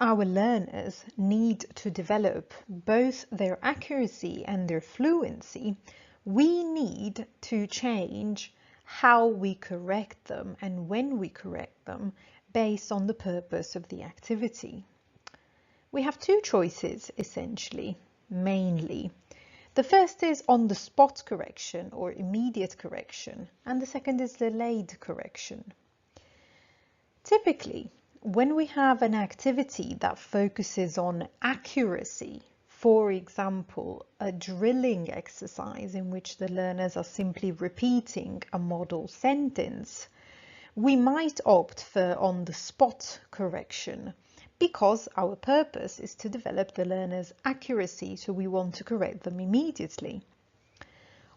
our learners need to develop both their accuracy and their fluency, we need to change how we correct them and when we correct them based on the purpose of the activity. We have two choices, essentially, mainly. The first is on-the-spot correction or immediate correction, and the second is delayed correction. Typically, when we have an activity that focuses on accuracy, for example, a drilling exercise in which the learners are simply repeating a model sentence, we might opt for on-the-spot correction because our purpose is to develop the learner's accuracy, so we want to correct them immediately.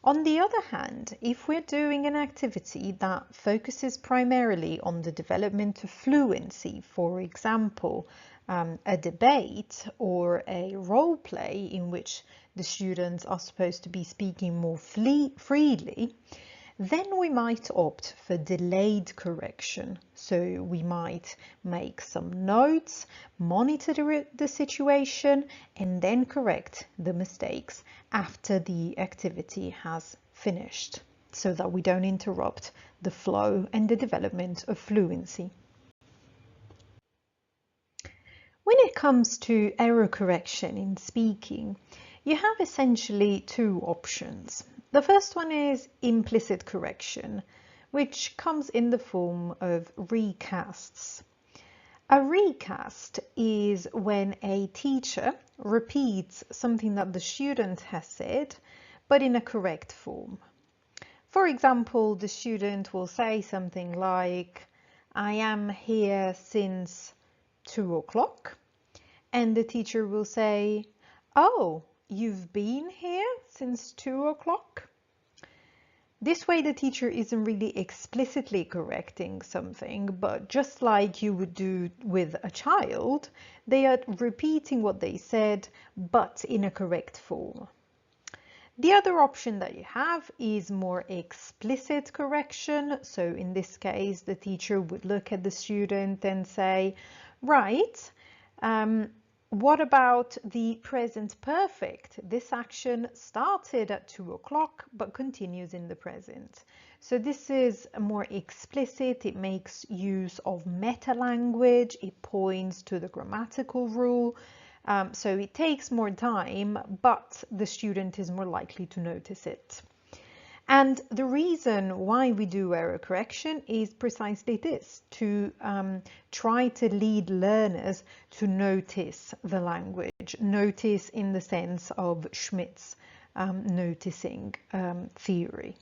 On the other hand, if we're doing an activity that focuses primarily on the development of fluency, for example, a debate or a role play in which the students are supposed to be speaking more freely, then we might opt for delayed correction. So we might make some notes, monitor the situation, and then correct the mistakes after the activity has finished, so that we don't interrupt the flow and the development of fluency. When it comes to error correction in speaking, you have essentially two options. The first one is implicit correction, which comes in the form of recasts. A recast is when a teacher repeats something that the student has said, but in a correct form. For example, the student will say something like, "I am here since 2 o'clock," and the teacher will say, "Oh, you've been here since 2 o'clock?" This way the teacher isn't really explicitly correcting something, but just like you would do with a child, they are repeating what they said, but in a correct form. The other option that you have is more explicit correction. So in this case, the teacher would look at the student and say, "Right, what about the present perfect? This action started at 2 o'clock but continues in the present." So this is more explicit. It makes use of meta language. It points to the grammatical rule. So it takes more time, but the student is more likely to notice it. And the reason why we do error correction is precisely this, to try to lead learners to notice the language, notice in the sense of Schmidt's noticing theory.